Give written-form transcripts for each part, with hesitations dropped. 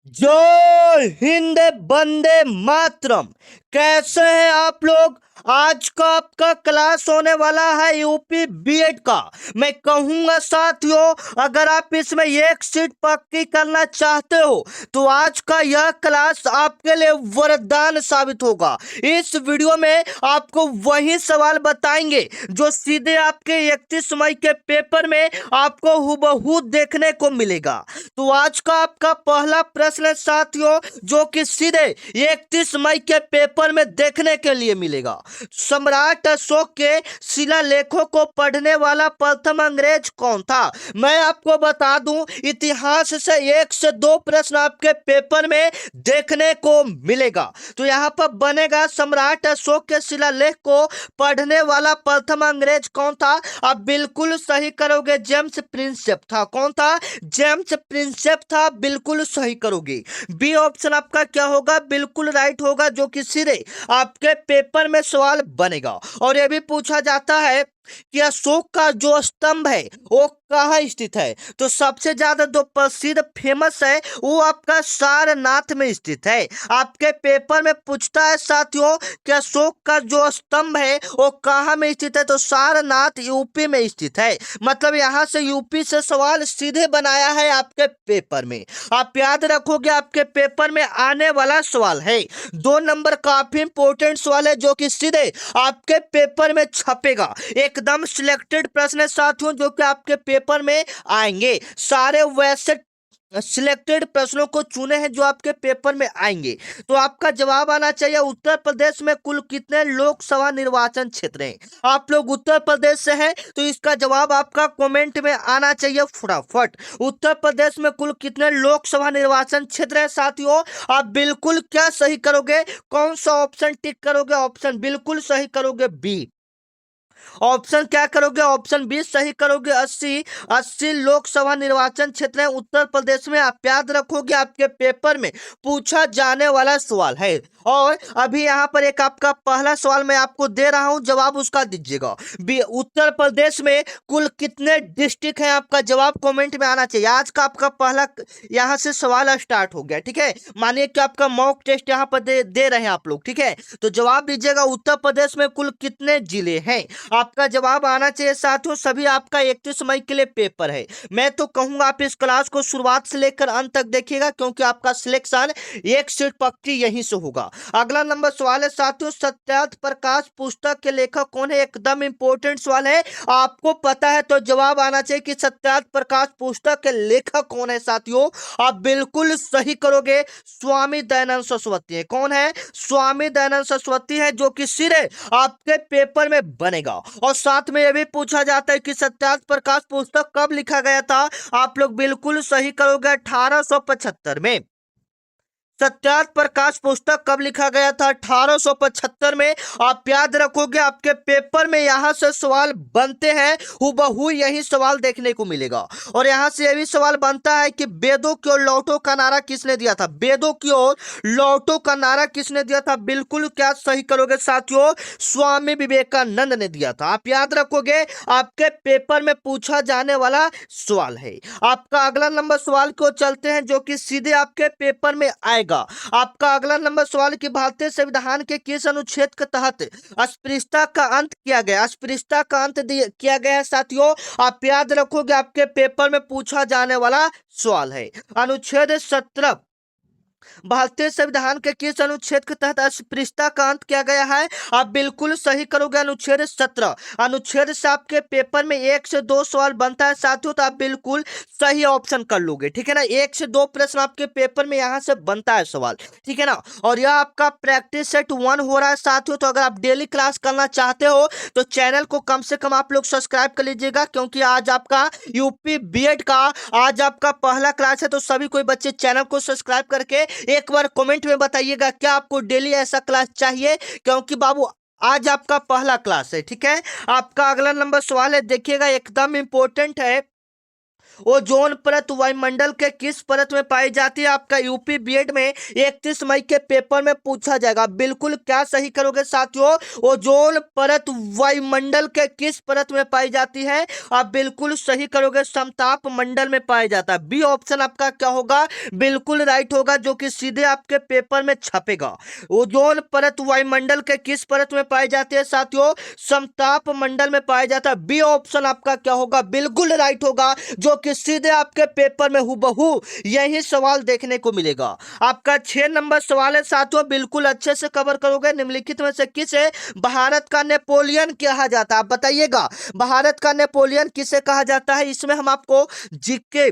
जय हिंद बंदे मातरम। कैसे हैं आप लोग। आज का आपका क्लास होने वाला है यूपी बीएड का। मैं कहूंगा साथियों, अगर आप इसमें एक सीट पक्की करना चाहते हो तो आज का यह क्लास आपके लिए वरदान साबित होगा। इस वीडियो में आपको वही सवाल बताएंगे जो सीधे आपके 31 मई के पेपर में आपको हुबहू देखने को मिलेगा। तो आज का आपका पहला प्रश्न है साथियों, जो कि सीधे 31 मई के पेपर में देखने के लिए मिलेगा। सम्राट अशोक के शिलालेखों को पढ़ने वाला प्रथम अंग्रेज कौन था। मैं आपको बता दूं, इतिहास से 1 से 2 प्रश्न आपके पेपर में देखने को मिलेगा। तो यहाँ पर बनेगा सम्राट अशोक के शिलालेख को पढ़ने वाला प्रथम अंग्रेज कौन था। आप बिल्कुल सही करोगे, जेम्स प्रिंसेप था। कौन था? जेम्स प्रिंसेप था। बिल्कुल सही करोगे। बी ऑप्शन आपका क्या होगा? बिल्कुल राइट होगा, जो कि सीधे आपके पेपर में सवाल बनेगा। और यह भी पूछा जाता है कि अशोक का जो स्तंभ है वो कहाँ स्थित है। तो सबसे ज्यादा जो प्रसिद्ध फेमस है वो आपका सारनाथ में स्थित है। आपके पेपर में पूछता है साथियों कि अशोक का जो स्तंभ है वो कहाँ में स्थित है। तो सारनाथ यूपी में स्थित है। मतलब यहाँ से यूपी से सवाल सीधे बनाया है आपके पेपर में। आप याद रखोगे, आपके पेपर में आने वाला सवाल है। 2 नंबर काफी इंपॉर्टेंट सवाल है, जो कि सीधे आपके पेपर में छपेगा। एकदम सिलेक्टेड प्रश्न है साथियों, जो कि आपके पेपर में आएंगे। सारे वैसे सिलेक्टेड प्रश्नों को चुने हैं जो आपके पेपर में आएंगे। तो आपका जवाब आना चाहिए, उत्तर प्रदेश में कुल कितने लोकसभा निर्वाचन क्षेत्र हैं। आप लोग उत्तर प्रदेश से हैं तो इसका जवाब आपका कमेंट में आना चाहिए फटाफट। उत्तर प्रदेश में कुल कितने लोकसभा निर्वाचन क्षेत्र है साथियों। आप बिल्कुल क्या सही करोगे? कौन सा ऑप्शन टिक करोगे? ऑप्शन बिल्कुल सही करोगे, बी। ऑप्शन क्या करोगे? ऑप्शन बी सही करोगे। 80 लोकसभा निर्वाचन क्षेत्र है उत्तर प्रदेश में। आप याद रखोगे, आपके पेपर में पूछा जाने वाला सवाल है। और अभी यहाँ पर एक आपका पहला सवाल मैं आपको दे रहा हूं, जवाब उसका दीजिएगा। उत्तर प्रदेश में कुल कितने डिस्ट्रिक्ट हैं? आपका जवाब कमेंट में आना चाहिए। आज का आपका पहला यहाँ से सवाल स्टार्ट हो गया, ठीक है। मानिए कि आपका मॉक टेस्ट यहाँ पर दे रहे हैं आप लोग, ठीक है। तो जवाब दीजिएगा, उत्तर प्रदेश में कुल कितने जिले हैं। आपका जवाब आना चाहिए साथियों। सभी आपका 31 मई के लिए पेपर है। मैं तो कहूंगा आप इस क्लास को शुरुआत से लेकर अंत तक देखिएगा, क्योंकि आपका सिलेक्शन एक सीट पक्की यहीं से होगा। अगला नंबर सवाल है साथियों, सत्यार्थ प्रकाश पुस्तक के लेखक कौन है। एकदम इंपॉर्टेंट सवाल है, आपको पता है तो जवाब आना चाहिए कि सत्यार्थ प्रकाश पुस्तक के लेखक कौन है साथियों। आप बिल्कुल सही करोगे, स्वामी दयानंद सरस्वती है। कौन है? स्वामी दयानंद सरस्वती है, जो कि सीधे आपके पेपर में बनेगा। और साथ में यह भी पूछा जाता है कि सत्यार्थ प्रकाश पुस्तक कब लिखा गया था। आप लोग बिल्कुल सही करोगे, 1875 में। सत्यार्थ प्रकाश पुस्तक कब लिखा गया था? 1875 में। आप याद रखोगे, आपके पेपर में यहां से सवाल बनते हैं, हुबहू यही सवाल देखने को मिलेगा। और यहां से यह भी सवाल बनता है कि वेदों की ओर लौटो का नारा किसने दिया था। वेदों की ओर लौटो का नारा किसने दिया था? बिल्कुल क्या सही करोगे साथियों, स्वामी विवेकानंद ने दिया था। आप याद रखोगे, आपके पेपर में पूछा जाने वाला सवाल है। आपका अगला नंबर सवाल को चलते हैं, जो कि सीधे आपके पेपर में आएगा। आपका अगला नंबर सवाल कि भारतीय संविधान के किस अनुच्छेद के तहत अस्पृश्यता का अंत किया गया। अस्पृश्यता का अंत किया गया है साथियों। आप याद रखोगे, आपके पेपर में पूछा जाने वाला सवाल है। अनुच्छेद 17 भारतीय संविधान के किस अनुच्छेद के तहत अस्पृश्यता का अंत किया गया है। आप बिल्कुल सही करोगे, अनुच्छेद 17। अनुच्छेद से आपके पेपर में 1 से 2 सवाल बनता है साथियों, तो आप बिल्कुल सही ऑप्शन कर लोगे, ठीक है ना। 1 से 2 प्रश्न आपके पेपर में यहां से बनता है सवाल, ठीक है ना। और यह आपका प्रैक्टिस सेट 1 हो रहा है साथियों। तो अगर आप डेली क्लास करना चाहते हो तो चैनल को कम से कम आप लोग सब्सक्राइब कर लीजिएगा, क्योंकि आज आपका यूपी बीएड का आज आपका पहला क्लास है। तो सभी कोई बच्चे चैनल को सब्सक्राइब करके एक बार कमेंट में बताइएगा क्या आपको डेली ऐसा क्लास चाहिए, क्योंकि बाबू आज आपका पहला क्लास है, ठीक है। आपका अगला नंबर सवाल है, देखिएगा एकदम इंपॉर्टेंट है। ओजोन परत वायुमंडल के किस परत में पाई जाती है? आपका यूपी बीएड में 31 मई के पेपर में पूछा जाएगा। बिल्कुल क्या सही करोगे साथियों? ओजोन परत वायुमंडल के किस परत में पाई जाती है? आप बिल्कुल सही करोगे, समताप मंडल में पाया जाता है। बी ऑप्शन आपका क्या होगा? बिल्कुल राइट होगा, जो कि सीधे आपके पेपर में छपेगा। ओजोन परत वायुमंडल के किस परत में पाई जाती है साथियों? समताप मंडल में पाया जाता है। बी ऑप्शन आपका क्या होगा? बिल्कुल राइट होगा, जो कि सीधे आपके पेपर में हुबहू यही सवाल देखने को मिलेगा। आपका 6 नंबर सवाल है साथियों, बिल्कुल अच्छे से कवर करोगे। निम्नलिखित में से किसे भारत का नेपोलियन कहा जाता है? आप बताइएगा, भारत का नेपोलियन किसे कहा जाता है? इसमें हम आपको जीके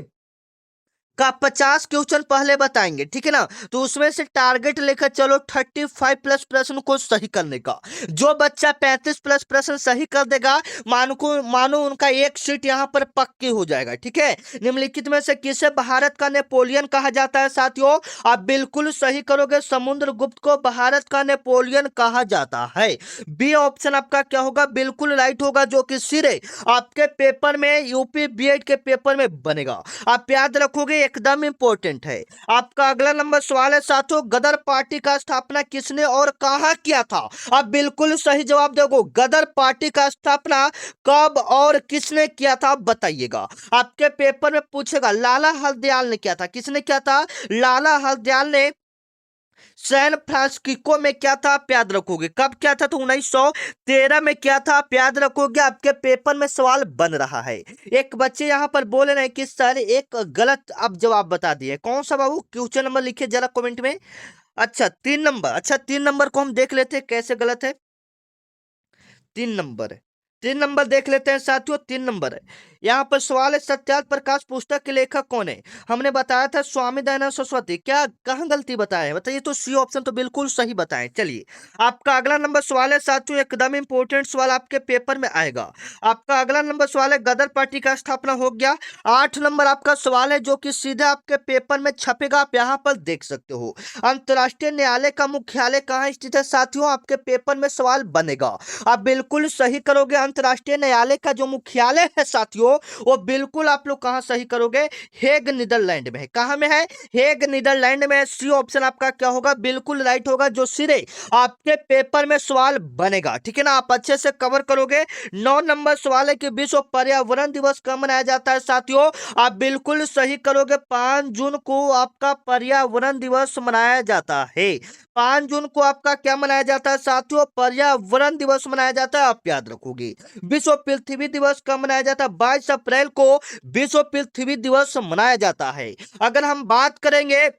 का 50 क्वेश्चन पहले बताएंगे, ठीक है ना। तो उसमें से टारगेट लेकर चलो 35 प्लस प्रश्न को सही करने का। जो बच्चा 35 प्लस प्रश्न सही कर देगा, मानो उनका एक सीट यहां पर पक्की हो जाएगा, ठीक है। निम्नलिखित में से किसे भारत का नेपोलियन कहा जाता है साथियों? आप बिल्कुल सही करोगे, समुद्रगुप्त को भारत का नेपोलियन कहा जाता है। बी ऑप्शन आपका क्या होगा? बिल्कुल राइट होगा, जो कि सिरे आपके पेपर में यूपी बीएड के पेपर में बनेगा। आप याद रखोगे, एकदम इंपॉर्टेंट है। आपका अगला नंबर सवाल है साथियों, गदर पार्टी का स्थापना किसने और कहां किया था? आप बिल्कुल सही जवाब दोगे। गदर पार्टी का स्थापना कब और किसने किया था, बताइएगा। आपके पेपर में पूछेगा, लाला हरदयाल ने किया था। किसने किया था? लाला हरदयाल ने सैन फ्रांसिस्को में क्या था, आप याद रखोगे। कब क्या था? तो 1913 में क्या था, आप याद रखोगे। आपके पेपर में सवाल बन रहा है। एक बच्चे यहां पर बोल रहे हैं कि सर एक गलत आप जवाब बता दिए। कौन सा बाबू? क्वेश्चन नंबर लिखिए जरा कमेंट में। अच्छा 3 नंबर, अच्छा 3 नंबर को हम देख लेते हैं कैसे गलत है। 3 नंबर है, 3 नंबर देख लेते हैं साथियों। 3 नंबर है, यहाँ पर सवाल है, सत्यार्थ प्रकाश पुस्तक के लेखक कौन है? हमने बताया था स्वामी दयानंद सरस्वती। क्या कहाँ गलती बताए हैं बताइए? तो सी ऑप्शन तो बिल्कुल सही बताएं। चलिए, आपका अगला नंबर सवाल है साथियों, एकदम इंपॉर्टेंट सवाल आपके पेपर में आएगा। आपका अगला नंबर सवाल है, गदर पार्टी का स्थापना हो गया। 8 नंबर आपका सवाल है, जो कि सीधे आपके पेपर में छपेगा, आप यहाँ पर देख सकते हो। अंतर्राष्ट्रीय न्यायालय का मुख्यालय कहाँ स्थित है साथियों? आपके पेपर में सवाल बनेगा। आप बिल्कुल सही करोगे, अंतर्राष्ट्रीय न्यायालय का जो मुख्यालय है साथियों, वो बिल्कुल आप लोग कहां सही करोगे? हेग नीदरलैंड में है। कहां में है? हेग नीदरलैंड में। सी ऑप्शन आपका क्या होगा? बिल्कुल राइट होगा, जो सिरे आपके पेपर में सवाल बनेगा, ठीक है ना। आप अच्छे से कवर करोगे। 9 नंबर सवाल है कि विश्व पर्यावरण दिवस कब मनाया जाता है साथियों? आप बिल्कुल सही करोगे, 5 जून को आपका पर्यावरण दिवस मनाया जाता है। 5 जून को आपका क्या मनाया जाता है साथियों? पर्यावरण दिवस मनाया जाता है, आप याद रखोगे। विश्व पृथ्वी दिवस कब मनाया जाता है? 22 अप्रैल को विश्व पृथ्वी दिवस मनाया जाता है। अगर हम बात करेंगे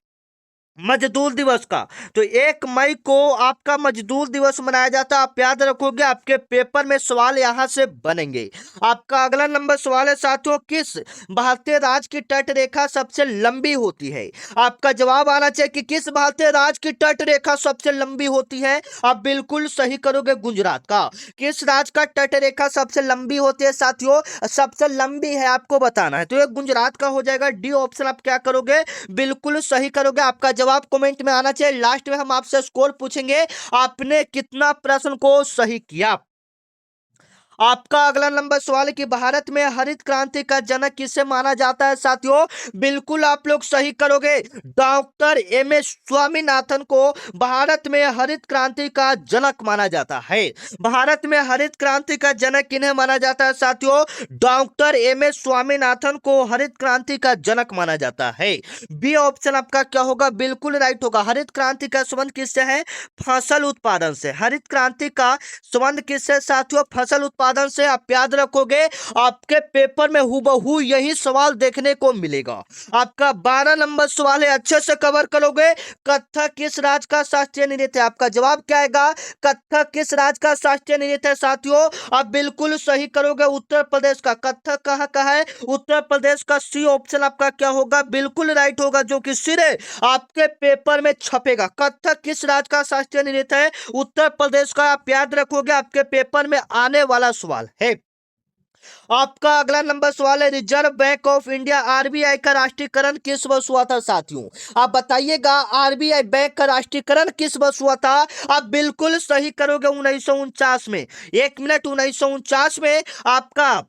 मजदूर दिवस का, तो 1 मई को आपका मजदूर दिवस मनाया जाता है, आप याद रखोगे। आपके पेपर में सवाल यहां से बनेंगे। आपका अगला नंबर सवाल है साथियों, किस भारतीय राज्य की तट रेखा सबसे लंबी होती है? आपका जवाब आना चाहिए कि किस भारतीय राज्य की तट रेखा सबसे लंबी होती है। आप बिल्कुल सही करोगे, गुजरात का। किस राज्य का तट रेखा सबसे लंबी होती है साथियों? सबसे लंबी है आपको बताना है, तो ये गुजरात का हो जाएगा। डी ऑप्शन आप क्या करोगे? बिल्कुल सही करोगे। आपका जवाब कमेंट में आना चाहिए। लास्ट में हम आपसे स्कोर पूछेंगे, आपने कितना प्रश्न को सही किया। आपका अगला नंबर सवाल है कि भारत में हरित क्रांति का जनक किसे माना जाता है साथियों? बिल्कुल आप लोग सही करोगे, डॉक्टर एम.एस. स्वामीनाथन को भारत में हरित क्रांति का जनक माना जाता है। भारत में हरित क्रांति का जनक किन्हें माना जाता है साथियों? Doctor MS. स्वामीनाथन को हरित क्रांति का जनक माना जाता है। बी ऑप्शन आपका क्या होगा? बिल्कुल राइट होगा। हरित क्रांति का संबंध किससे है? फसल उत्पादन से। हरित क्रांति का संबंध किससे साथियों? फसल उत्पादन से। आप याद रखोगे, आपके पेपर में हुबहू यही सवाल देखने को मिलेगा। आपका 12 नंबर सवाल है, अच्छे से कवर करोगे। कथक किस राज्य का शास्त्रीय नृत्य है? आपका जवाब क्या आएगा? कथक किस राज्य का शास्त्रीय नृत्य है साथियों? आप बिल्कुल सही करोगे, उत्तर प्रदेश का। कथक कहाँ का है? उत्तर प्रदेश का। सी ऑप्शन आपका क्या होगा? बिल्कुल राइट होगा, जो कि सिरे आपके पेपर में छपेगा। कथक किस राज्य का शास्त्रीय नृत्य है? उत्तर प्रदेश का। आप याद रखोगे, आपके पेपर में आने वाला सवाल है। आपका अगला नंबर सवाल है, reserve bank of India RBI का राष्ट्रीयकरण किस वर्ष हुआ था साथियों? आप बताइएगा, आरबीआई बैंक का राष्ट्रीयकरण किस वर्ष हुआ था? आप बिल्कुल सही करोगे, 1949 में। 1 मिनट, 1949 में आपका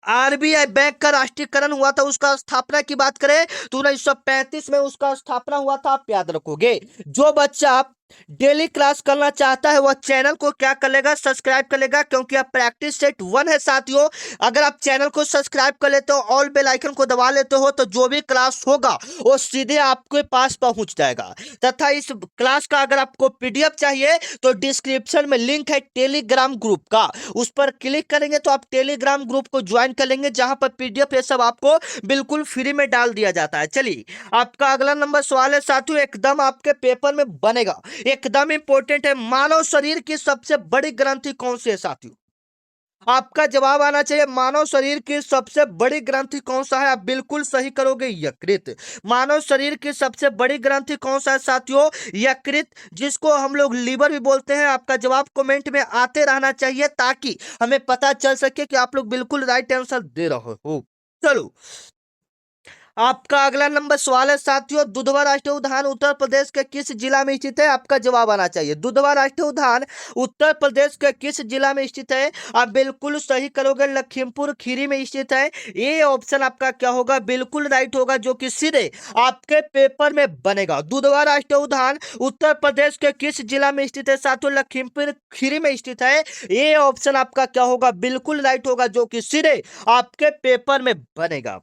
आरबीआई बैंक का राष्ट्रीयकरण हुआ था, उसका स्थापना की बात करें तो 1935 में उसका स्थापना हुआ था, आप याद रखोगे। जो बच्चा डेली क्लास करना चाहता है वह चैनल को क्या कर लेगा, सब्सक्राइब कर लेगा, क्योंकि अब प्रैक्टिस सेट 1 है साथियों। अगर आप चैनल को सब्सक्राइब कर लेते हो, ऑल बेल आइकन को दबा लेते हो, तो जो भी क्लास होगा वो सीधे आपके पास पहुंच जाएगा। तथा इस क्लास का अगर आपको पीडीएफ चाहिए तो डिस्क्रिप्शन में लिंक है टेलीग्राम ग्रुप का, उस पर क्लिक करेंगे तो आप टेलीग्राम ग्रुप को ज्वाइन कर लेंगे, जहां पर पीडीएफ ये सब आपको बिल्कुल फ्री में डाल दिया जाता है। चलिए, आपका अगला नंबर सवाल है साथियों, एकदम आपके पेपर में बनेगा, एकदम इंपॉर्टेंट है। मानव शरीर की सबसे बड़ी ग्रंथि कौन सी है साथियों? आपका जवाब आना चाहिए, मानव शरीर की सबसे बड़ी ग्रंथि कौन सा है? आप बिल्कुल सही करोगे, यकृत। मानव शरीर की सबसे बड़ी ग्रंथि कौन सा है साथियों? यकृत, जिसको हम लोग लीवर भी बोलते हैं। आपका जवाब कमेंट में आते रहना चाहिए, ताकि हमें पता चल सके कि आप लोग बिल्कुल राइट आंसर दे रहे हो। चलो, आपका अगला नंबर सवाल है साथियों, दुधवा राष्ट्रीय उद्यान उत्तर प्रदेश के किस जिला में स्थित है? आपका जवाब आना चाहिए, दुधवा राष्ट्रीय उद्यान उत्तर प्रदेश के किस जिला में स्थित है? आप बिल्कुल सही करोगे, लखीमपुर खीरी में स्थित है। ये ऑप्शन आपका क्या होगा, बिल्कुल राइट होगा, जो कि सीधे आपके पेपर में बनेगा। दुधवा राष्ट्रीय उद्यान उत्तर प्रदेश के किस जिला में स्थित है साथियों? लखीमपुर खीरी में स्थित है। ये ऑप्शन आपका क्या होगा, बिल्कुल राइट होगा, जो कि सीधे आपके पेपर में बनेगा।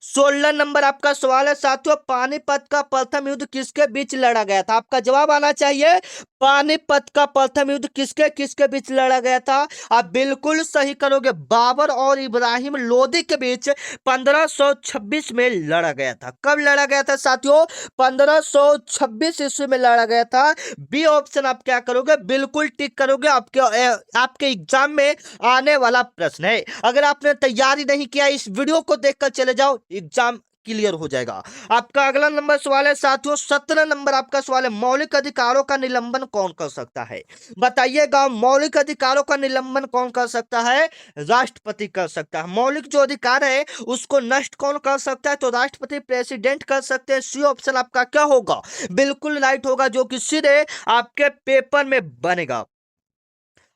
16 नंबर आपका सवाल है साथियों, पानीपत का प्रथम युद्ध किसके बीच लड़ा गया था? आपका जवाब आना चाहिए, पानीपत का प्रथम युद्ध किसके किसके बीच लड़ा गया था? आप बिल्कुल सही करोगे, बाबर और इब्राहिम लोदी के बीच 1526 में लड़ा गया था। कब लड़ा गया था साथियों? 1526 ईस्वी में लड़ा गया था। बी ऑप्शन आप क्या करोगे, बिल्कुल टिक करोगे, आपके एग्जाम में आने वाला प्रश्न है। अगर आपने तैयारी नहीं किया, इस वीडियो को देखकर चले जाओ, एग्जाम क्लियर हो जाएगा। आपका अगला नंबर सवाल है साथियों, 17 नंबर आपका सवाल है, मौलिक अधिकारों का निलंबन कौन कर सकता है? बताइएगा, मौलिक अधिकारों का निलंबन कौन कर सकता है? राष्ट्रपति कर सकता है। मौलिक जो अधिकार है उसको नष्ट कौन कर सकता है? तो राष्ट्रपति, प्रेसिडेंट कर सकते हैं। सी ऑप्शन आपका क्या होगा, बिल्कुल राइट होगा, जो कि सीधे आपके पेपर में बनेगा।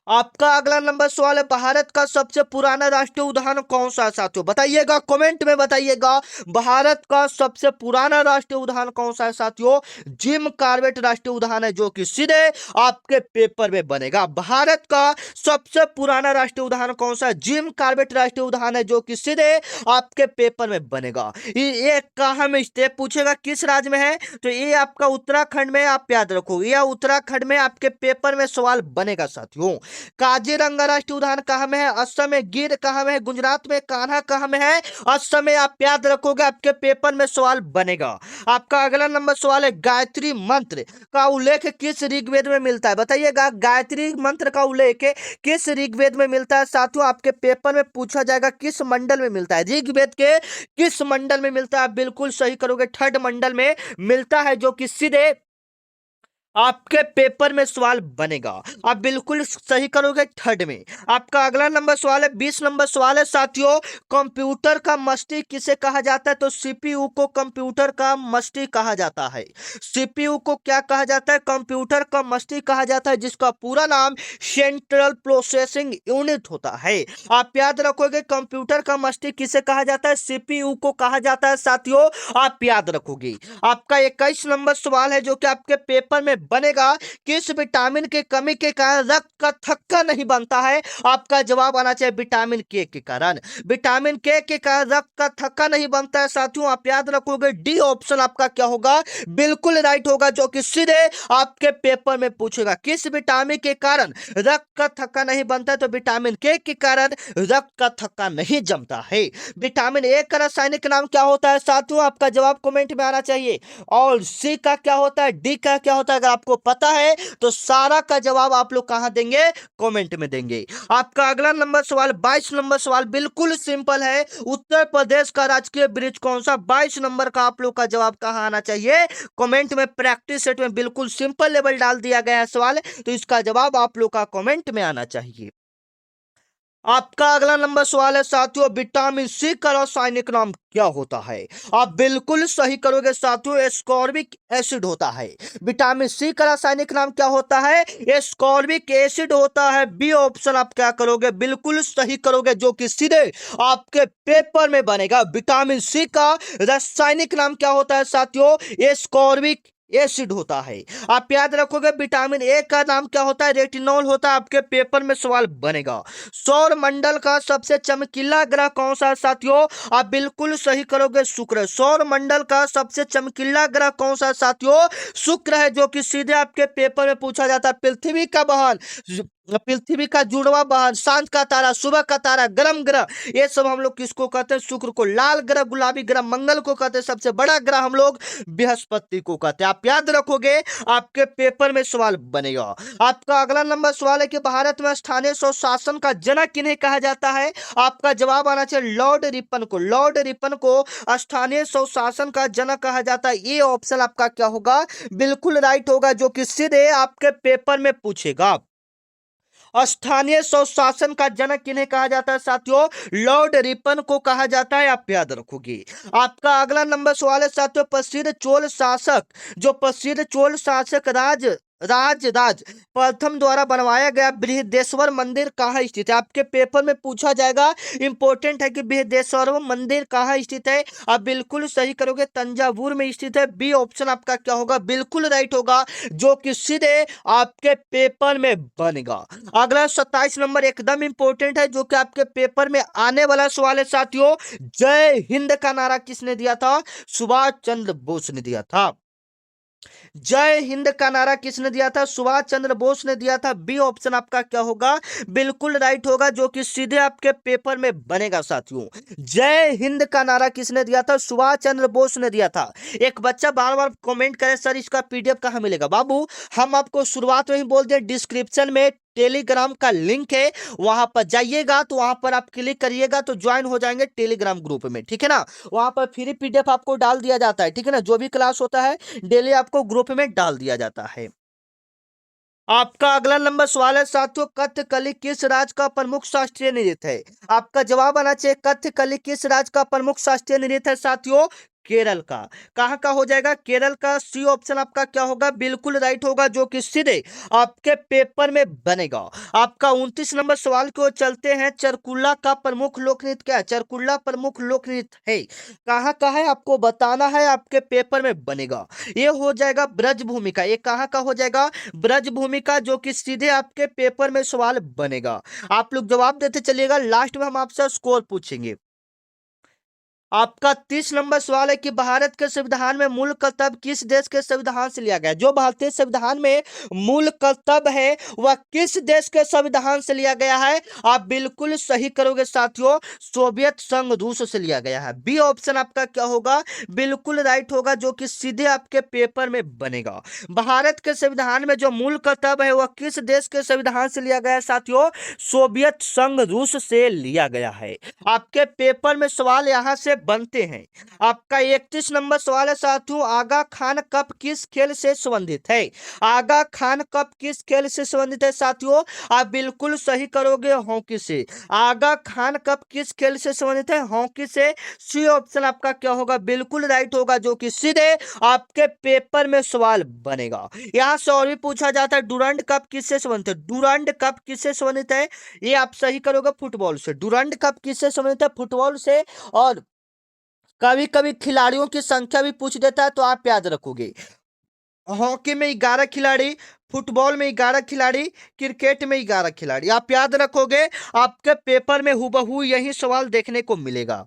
आपका अगला नंबर सवाल है, भारत का सबसे पुराना राष्ट्रीय उद्यान कौन सा है साथियों? बताइएगा, कमेंट में बताइएगा, भारत का सबसे पुराना राष्ट्रीय उद्यान कौन सा है साथियों? जिम कॉर्बेट राष्ट्रीय उद्यान है, जो कि सीधे आपके पेपर में बनेगा। भारत का सबसे पुराना राष्ट्रीय उद्यान कौन सा है? जिम कॉर्बेट राष्ट्रीय उद्यान है, जो कि सीधे आपके पेपर में बनेगा। ये कहाँ में स्थित पूछेगा, किस राज्य में है? तो ये आपका उत्तराखंड में, आप याद रखोगे, यह उत्तराखंड में आपके पेपर में सवाल बनेगा साथियों। काजीरंगा राष्ट्रीय उद्यान कहाँ में है? असम में। गिर कहाँ में है? गुजरात में। कान्हा कहाँ में है? असम में। आप याद रखोगे, आपके पेपर में सवाल बनेगा। आपका अगला नंबर सवाल है, गायत्री मंत्र का उल्लेख किस ऋग्वेद में मिलता है? बताइएगा, गायत्री मंत्र का उल्लेख किस ऋग्वेद में मिलता है साथियों? आपके पेपर में पूछा जाएगा, किस मंडल में मिलता है? ऋग्वेद के किस मंडल में मिलता है? आप बिल्कुल सही करोगे, 3rd मंडल में मिलता है, जो कि सीधे आपके पेपर में सवाल बनेगा। आप बिल्कुल सही करोगे, 3rd में। आपका अगला नंबर सवाल है, 20 नंबर सवाल है साथियों, कंप्यूटर का मस्तिष्क किसे कहा जाता है? तो सीपीयू को कंप्यूटर का मस्तिष्क कहा जाता है। सीपीयू को क्या कहा जाता है? कंप्यूटर का मस्तिष्क कहा जाता है, जिसका पूरा नाम सेंट्रल प्रोसेसिंग यूनिट होता है। आप याद रखोगे, कंप्यूटर का मस्तिष्क किसे कहा जाता है? सीपीयू को कहा जाता है साथियों, आप याद रखोगे। आपका 21 नंबर सवाल है, जो कि आपके पेपर में बनेगा, किस विटामिन की कमी के कारण रक्त का थक्का नहीं बनता है? आपका जवाब आना चाहिए, विटामिन के कारण। विटामिन के कारण रक्त का थक्का नहीं बनता है साथियों, आप याद रखोगे, डी ऑप्शन आपका क्या होगा, बिल्कुल राइट होगा, जो कि सीधे आपके पेपर में पूछेगा। किस विटामिन के कारण रक्त का थक्का नहीं बनता है? तो विटामिन के कारण रक्त का थक्का नहीं जमता है। विटामिन ए का रासायनिक नाम क्या होता है साथियों? आपका जवाब कमेंट में आना चाहिए। और सी का क्या होता है, डी का क्या होता है? अगर आपको पता है तो सारा का जवाब आप लोग कहां देंगे, कमेंट में देंगे। आपका अगला नंबर सवाल, 22 नंबर सवाल बिल्कुल सिंपल है, उत्तर प्रदेश का राजकीय ब्रिज कौन सा? 22 नंबर का आप लोग का जवाब कहां आना चाहिए, कमेंट में। प्रैक्टिस सेट में बिल्कुल सिंपल लेवल डाल दिया गया है सवाल, तो इसका जवाब आप लोग का कमेंट में आना चाहिए। आपका अगला नंबर सवाल है साथियों, विटामिन सी का रासायनिक नाम क्या होता है? आप बिल्कुल सही करोगे साथियों, एस्कॉर्बिक एसिड होता है। विटामिन सी का रासायनिक नाम क्या होता है? एस्कॉर्बिक एसिड होता है। बी ऑप्शन आप क्या करोगे? बिल्कुल सही करोगे, जो कि सीधे आपके पेपर में बनेगा। विटामिन सी का रासायनिक नाम क्या होता है साथियों? एस्कॉर्बिक एसिड होता है। आप याद रखोगे। विटामिन ए का नाम क्या होता है? रेटिनॉल होता है। आपके पेपर में सवाल बनेगा। सौर मंडल का सबसे चमकीला ग्रह कौन सा है साथियों? आप बिल्कुल सही करोगे, शुक्र। सौर मंडल का सबसे चमकीला ग्रह कौन सा है साथियों? शुक्र है, जो कि सीधे आपके पेपर में पूछा जाता है। पृथ्वी का बहन, पृथ्वी का जुड़वा बहन, शांत का तारा, सुबह का तारा, गर्म ग्रह, ये सब हम लोग किसको कहते हैं? शुक्र को। लाल ग्रह, गुलाबी ग्रह मंगल को कहते हैं। सबसे बड़ा ग्रह हम लोग बृहस्पति को कहते हैं। आप याद रखोगे, आपके पेपर में सवाल बनेगा। आपका अगला नंबर सवाल है कि भारत में स्थानीय स्वशासन का जनक किन्हें कहा जाता है? आपका जवाब आना चाहिए लॉर्ड रिपन को। लॉर्ड रिपन को स्थानीय स्वशासन का जनक कहा जाता है। ये ऑप्शन आपका क्या होगा? बिल्कुल राइट होगा, जो कि सीधे आपके पेपर में पूछेगा। स्थानीय स्वशासन का जनक किन्हें कहा जाता है साथियों? लॉर्ड रिपन को कहा जाता है। आप याद रखोगे। आपका अगला नंबर सवाल है साथियों, प्रसिद्ध चोल शासक, जो प्रसिद्ध चोल शासक राज प्रथम द्वारा बनवाया गया बृहदेश्वर मंदिर कहाँ स्थित है? आपके पेपर में पूछा जाएगा। इंपॉर्टेंट है कि बृहदेश्वर मंदिर कहाँ स्थित है। आप बिल्कुल सही करोगे, तंजावुर में स्थित है। बी ऑप्शन आपका क्या होगा? बिल्कुल राइट होगा, जो कि सीधे आपके पेपर में बनेगा। अगला 27 नंबर एकदम इंपॉर्टेंट है, जो कि आपके पेपर में आने वाला सवाल है साथियों। जय हिंद का नारा किसने दिया था? सुभाष चंद्र बोस ने दिया था। जय हिंद का नारा किसने दिया था? सुभाष चंद्र बोस ने दिया था। बी ऑप्शन आपका क्या होगा? बिल्कुल राइट होगा, जो कि सीधे आपके पेपर में बनेगा साथियों। जय हिंद का नारा किसने दिया था? सुभाष चंद्र बोस ने दिया था। एक बच्चा बार बार कमेंट करे, सर इसका पीडीएफ कहाँ मिलेगा? बाबू, हम आपको शुरुआत में ही बोल दिए, डिस्क्रिप्शन में टेलीग्राम का लिंक है, वहां पर जाइएगा तो वहां पर आप क्लिक करिएगा तो ज्वाइन हो जाएंगे टेलीग्राम ग्रुप में, ठीक है ना। वहां पर फ्री पीडीएफ आपको डाल दिया जाता है, ठीक है ना। जो भी क्लास होता है डेली आपको ग्रुप में डाल दिया जाता है। आपका अगला नंबर सवाल है साथियों, कथकली किस राज्य का प्रमुख शास्त्रीय नृत्य है? आपका जवाब आना चाहिए कथकली किस राज्य का प्रमुख शास्त्रीय नृत्य है साथियों? केरल का। कहां का हो जाएगा? केरल का। सी ऑप्शन आपका क्या होगा? बिल्कुल राइट होगा, जो कि सीधे आपके पेपर में बनेगा। आपका 29 नंबर सवाल की ओर चलते हैं। चरकुल्ला का प्रमुख लोक नृत्य क्या है? चरकुल्ला प्रमुख लोक नृत्य है, कहां का है आपको बताना है, आपके पेपर में बनेगा। ये हो जाएगा ब्रजभूमि का। ये कहां का हो जाएगा? ब्रजभूमि का, जो कि सीधे आपके पेपर में सवाल बनेगा। आप लोग जवाब देते चलिएगा, लास्ट में हम आपसे स्कोर पूछेंगे। आपका 30 नंबर सवाल है कि भारत के संविधान में मूल कर्तव्य किस देश के संविधान से लिया गया? जो भारतीय संविधान में मूल कर्तव्य है वह किस देश के संविधान से लिया गया है? आप बिल्कुल सही करोगे साथियों, सोवियत संघ रूस से लिया गया है। बी ऑप्शन आपका क्या होगा? बिल्कुल राइट होगा, जो कि सीधे आपके पेपर में बनेगा। भारत के संविधान में जो मूल कर्तव्य है वह किस देश के संविधान से लिया गया है साथियों? सोवियत संघ रूस से लिया गया है। आपके पेपर में सवाल यहां से बनते हैं। आपका 31 नंबर सवाल है साथियों, आगा खान कप किस खेल से संबंधित है? आगा खान कप किस खेल से संबंधित है साथियों? आप बिल्कुल सही करोगे, हॉकी से। आगा खान कप किस खेल से संबंधित है? हॉकी से। सी ऑप्शन आपका क्या होगा? बिल्कुल राइट होगा, जो कि सीधे आपके पेपर में सवाल बनेगा। यहां से और भी पूछा जाता है, डुरंड कप किससे संबंधित है? डुरंड कप किससे संबंधित है? ये आप सही करोगे, फुटबॉल से। डुरंड कप किससे संबंधित है? फुटबॉल से। और कभी कभी खिलाड़ियों की संख्या भी पूछ देता है, तो आप याद रखोगे। हॉकी में 11 खिलाड़ी, फुटबॉल में 11 खिलाड़ी, क्रिकेट में 11 खिलाड़ी। आप याद रखोगे, आपके पेपर में हूबहू यही सवाल देखने को मिलेगा।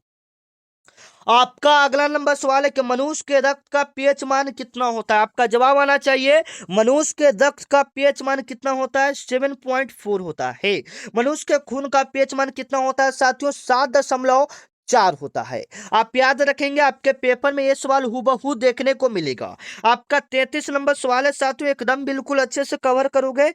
आपका अगला नंबर सवाल है कि मनुष्य के रक्त का पीएच मान कितना होता है? आपका जवाब आना चाहिए, मनुष्य के रक्त का पीएच मान कितना होता है? 7.4 होता है। मनुष्य के खून का पीएच मान कितना होता है साथियों? 7.4 होता है। आप याद रखेंगे, आपके पेपर में यह सवाल हूबहू देखने को मिलेगा। आपका 33 नंबर सवाल है साथियों, एकदम बिल्कुल अच्छे से कवर करोगे।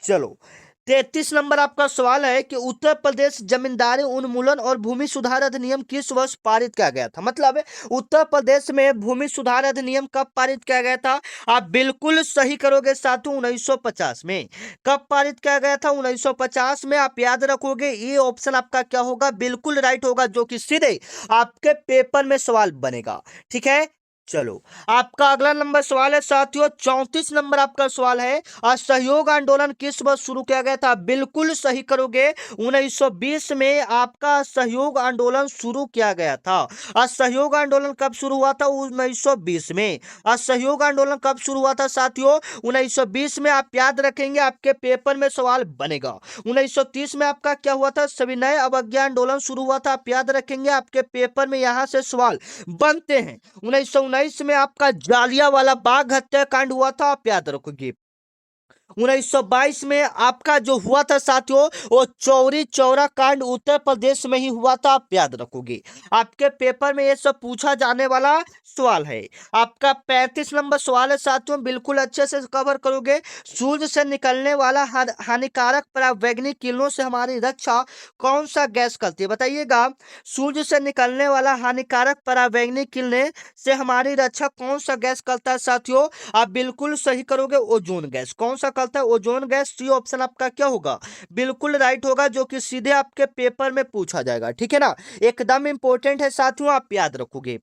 चलो, 33 नंबर आपका सवाल है कि उत्तर प्रदेश जमींदारी उन्मूलन और भूमि सुधार अधिनियम किस वर्ष पारित किया गया था। मतलब उत्तर प्रदेश में भूमि सुधार अधिनियम कब पारित किया गया था। आप बिल्कुल सही करोगे साथियों, 1950 में। कब पारित किया गया था, 1950 में। आप याद रखोगे, ये ऑप्शन आपका क्या होगा, बिल्कुल राइट होगा, जो कि सीधे आपके पेपर में सवाल बनेगा। ठीक है, चलो आपका अगला नंबर सवाल है साथियों, 34 नंबर आपका सवाल है, असहयोग आंदोलन किस वर्ष शुरू किया गया था। बिल्कुल सही करोगे, 1920 में आपका असहयोग आंदोलन शुरू किया गया था। असहयोग आंदोलन कब शुरू हुआ था, 1920 में। असहयोग आंदोलन कब शुरू हुआ था साथियों, 1920 में। आप याद रखेंगे, आपके पेपर में सवाल बनेगा। 1930 में आपका क्या हुआ था, सविनय अवज्ञा आंदोलन शुरू हुआ था। आप याद रखेंगे, आपके पेपर में यहां से सवाल बनते हैं। 1919 में आपका जालियांवाला बाग हत्याकांड हुआ था। आप याद रखोगे। 1922 में आपका जो हुआ था साथियों, वो चौरी चौरा कांड उत्तर प्रदेश में ही हुआ था। आप याद रखोगे, आपके पेपर में ये सब पूछा जाने वाला सवाल है। आपका 35 नंबर सवाल है साथियों, बिल्कुल अच्छे से कवर करोगे। सूर्य से निकलने वाला हानिकारक परावैंगनिक किरणों से हमारी रक्षा कौन सा गैस करती है, बताइएगा। सूर्य से निकलने वाला हानिकारक परावैंगनिक किरणें से हमारी रक्षा कौन सा गैस करता है साथियों। आप बिल्कुल सही करोगे, ओजोन गैस। कौन सा करता है, ओजोन गैस। सी ऑप्शन आपका क्या होगा, बिल्कुल राइट होगा, जो कि सीधे आपके पेपर में पूछा जाएगा। ठीक है ना, एकदम इंपॉर्टेंट है साथियों, आप याद रखोगे।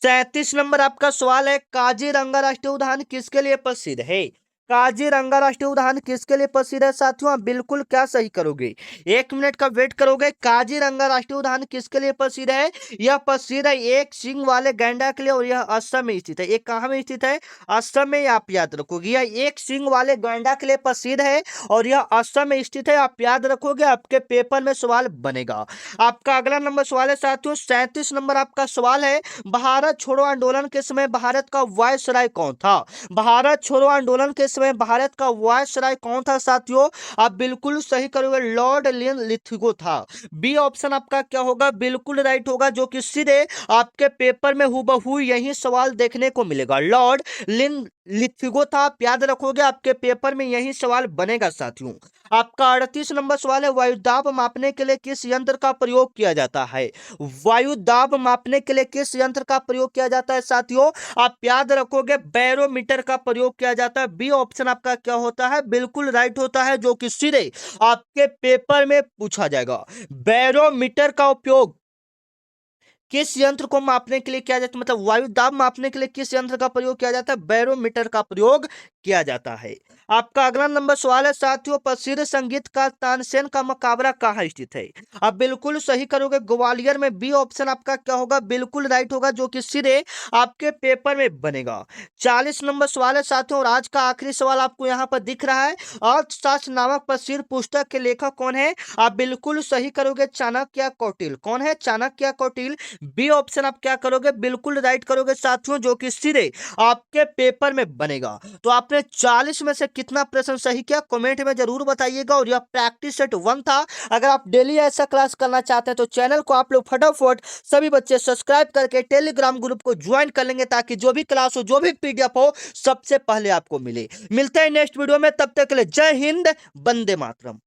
37 नंबर आपका सवाल है, काजीरंगा राष्ट्रीय उद्यान किसके लिए प्रसिद्ध है। काजीरंगा राष्ट्रीय उद्यान किसके लिए प्रसिद्ध है साथियों, आप बिल्कुल क्या सही करोगे, 1 मिनट का वेट करोगे। काजीरंगा राष्ट्रीय उद्यान किसके लिए प्रसिद्ध है, यह प्रसिद्ध है एक सींग वाले गैंडा के लिए, और यह असम में स्थित है। एक कहां में स्थित है, असम में। आप याद रखोगे, यह एक सींग वाले गैंडा के लिए प्रसिद्ध है, और यह असम में स्थित है। आप याद रखोगे, आपके पेपर में सवाल बनेगा। आपका अगला नंबर सवाल है साथियों, 37 नंबर आपका सवाल है, भारत छोड़ो आंदोलन के समय भारत का वायसराय कौन था। भारत छोड़ो आंदोलन के समय भारत का वायसराय कौन था साथियों, आप बिल्कुल सही करोगे, लॉर्ड लिन लिथगो था। बी ऑप्शन आपका क्या होगा, बिल्कुल राइट होगा, जो कि सीधे आपके पेपर में हूबहू यही सवाल देखने को मिलेगा, लॉर्ड लिन लिथगो था। आप याद रखोगे, आपके पेपर में यही सवाल बनेगा साथियों। आपका 38 नंबर सवाल है, वायुदाब मापने के लिए किस यंत्र का प्रयोग किया जाता है। वायु दाब मापने के लिए किस यंत्र का प्रयोग किया जाता है साथियों, आप याद रखोगे, बैरोमीटर का प्रयोग किया जाता है। बी ऑप्शन आपका क्या होता है, बिल्कुल राइट होता है, जो कि सीधे आपके पेपर में पूछा जाएगा। बैरोमीटर का उपयोग किस यंत्र को मापने के लिए किया जाता है, मतलब वायु दाब मापने के लिए किस यंत्र का प्रयोग किया जाता है, बैरोमीटर का प्रयोग किया जाता है। आपका अगला नंबर सवाल है साथियों, प्रसिद्ध संगीतकार तानसेन का मकबरा कहाँ स्थित है। आप बिल्कुल सही करोगे, ग्वालियर में। बी ऑप्शन आपका क्या होगा, बिल्कुल राइट होगा, जो कि सीधे आपके पेपर में बनेगा। 40 नंबर सवाल है साथियों, और आज का आखिरी सवाल आपको यहाँ पर दिख रहा है, अर्थशास्त्र नामक प्रसिद्ध पुस्तक के लेखक कौन है। आप बिल्कुल सही करोगे, चाणक्य कौटिल्य। कौन है, चाणक्य कौटिल्य। बी ऑप्शन आप क्या करोगे, बिल्कुल राइट करोगे साथियों, जो कि सीधे आपके पेपर में बनेगा। तो आपने 40 में से कितना प्रश्न सही किया, कमेंट में जरूर बताइएगा। और यह प्रैक्टिस सेट 1 था। अगर आप डेली ऐसा क्लास करना चाहते हैं तो चैनल को आप लोग फटाफट सभी बच्चे सब्सक्राइब करके टेलीग्राम ग्रुप को ज्वाइन कर लेंगे, ताकि जो भी क्लास हो, जो भी पीडीएफ हो, सबसे पहले आपको मिले। मिलते हैं नेक्स्ट वीडियो में, तब तक के लिए जय हिंद, वंदे मातरम।